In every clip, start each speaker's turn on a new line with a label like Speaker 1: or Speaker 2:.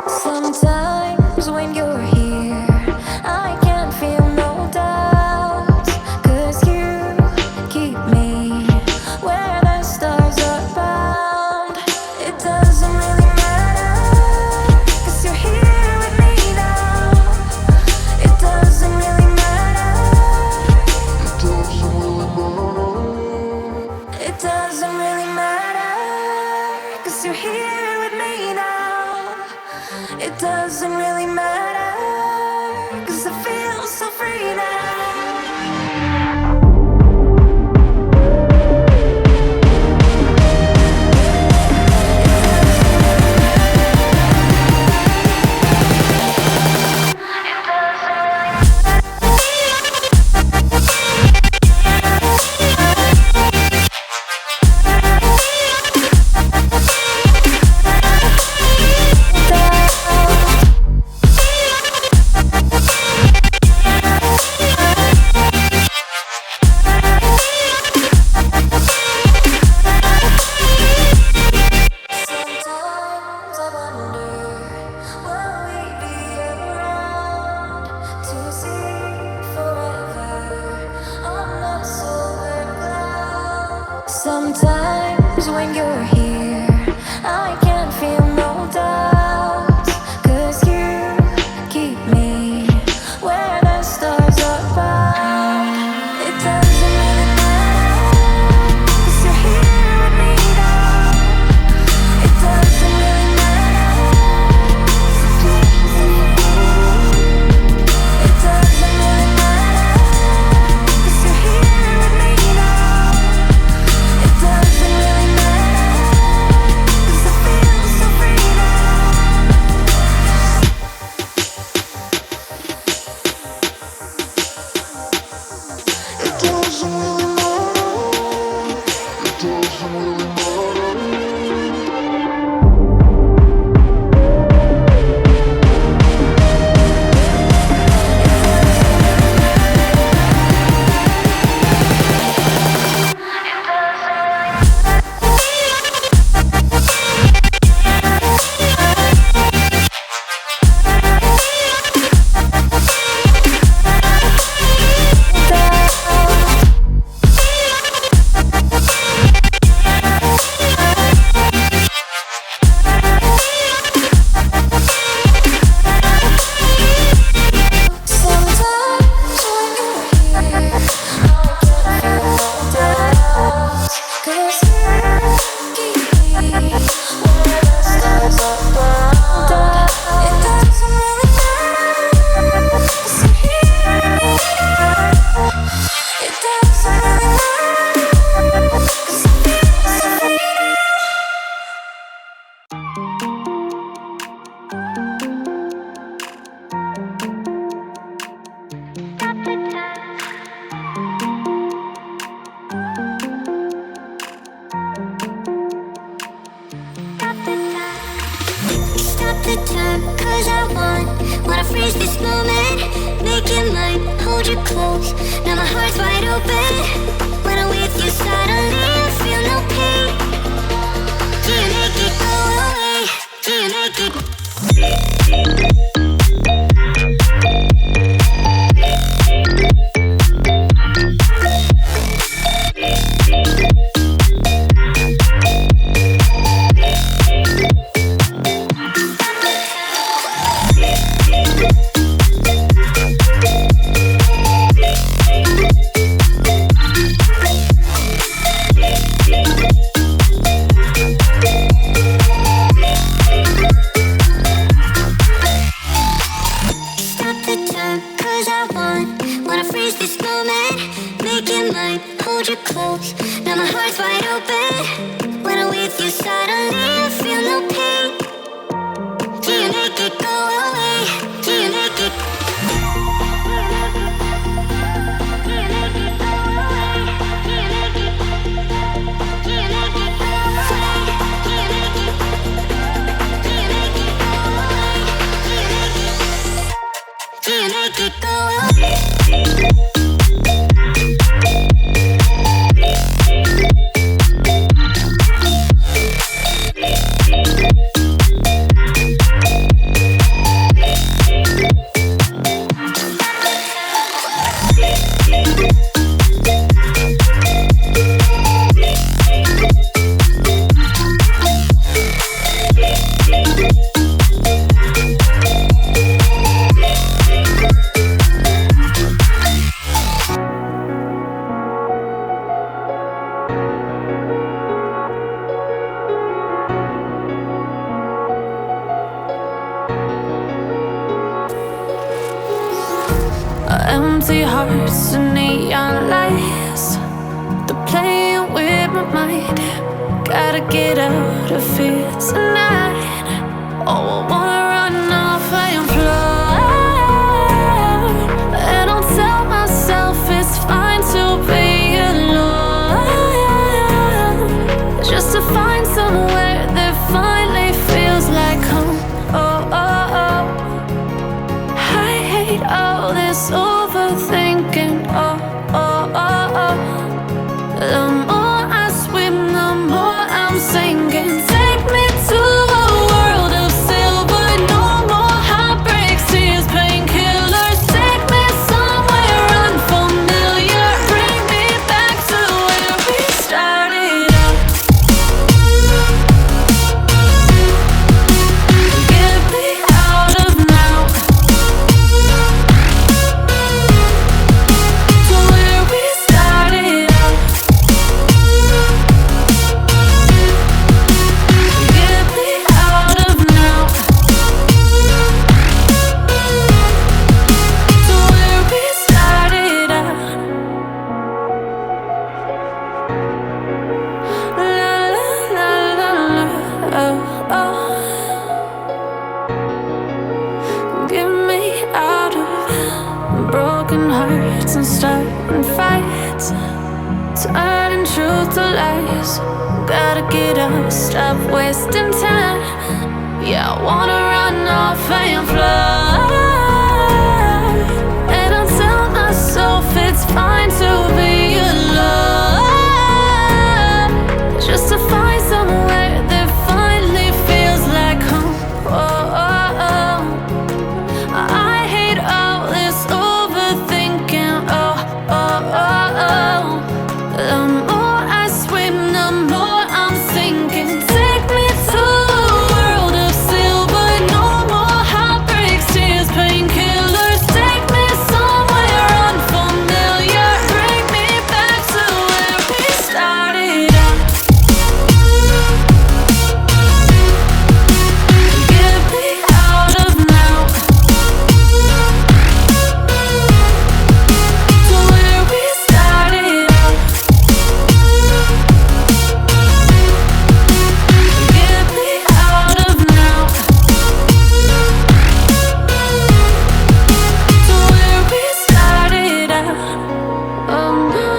Speaker 1: Sometimes when you're here, I can't feel no doubts. 'Cause you keep me where the stars are bound. It doesn't really matter, 'cause you're here with me now. It doesn't really matter. It doesn't really matter. It doesn't really matter, 'cause you're here with me now. It doesn't really matter, 'cause I feel so free now. Sometimes I wonder, will we be around to see forever on the silver cloud? Sometimes when you're here, I can't feel no doubts. 'Cause you keep me where the stars are bound. It doesn't really matter, 'cause you're here with me now. It doesn't really matter. It doesn't really matter, 'cause you're here with me now. It doesn't really matter, 'cause I feel so free now. It doesn't really matter. It doesn't really Sometimes when you're here, I can't feel no doubts. 'Cause you keep me where the stars are bound. It doesn't really matter, 'cause you're here with me now. It doesn't really matter, 'cause I feel so free now.
Speaker 2: Stop the time, 'cause I wanna freeze this moment. Make it mine, hold you close. Now my heart's wide open. When I'm with you, suddenly I feel no pain. Do you make it go away? Do you make it?
Speaker 1: empty hearts and neon lights. They're playing with my mind. Gotta get out of here tonight. Oh, I wanna run off and fly. And I'll tell myself it's fine to be alone, just to find somewhere that finally feels like home. Oh, oh, oh. I hate all this overthinking. Oh, oh, oh, oh. The more I swim, the more I'm sinking. Take me to a world of silver. No more heartbreaks, tears, painkillers. Take me somewhere unfamiliar. Bring me back to where we started out. Get me out of now, to where we started out. Get me out of now, to where we started out. La la la la la, oh oh. Get me out of broken hearts and starting fights, turning truth to lies. Gotta get up, stop wasting time. Yeah, I wanna run off and fly. And I'll tell myself it's fine to be alone, just to find somewhere that finally feels like home. Oh, oh, oh. I hate all this overthinking. Oh, oh, oh, oh. The more I swim, the more I'm sinking. Take me to a world of silver. No more heartbreaks, tears, painkillers. Take me somewhere unfamiliar. Bring me back to where we started out. Get me out of now, to where we started out. Get me out of now, to where we started out. Oh no,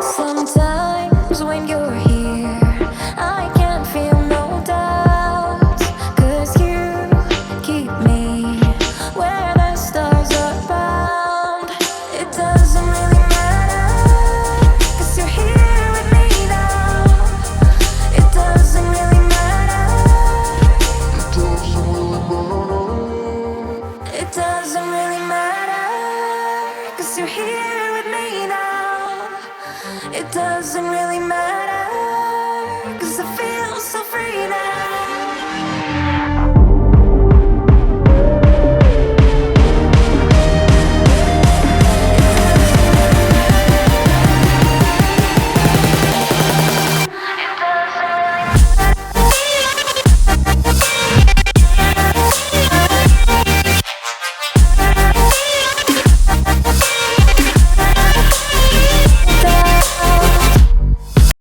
Speaker 1: sometimes when you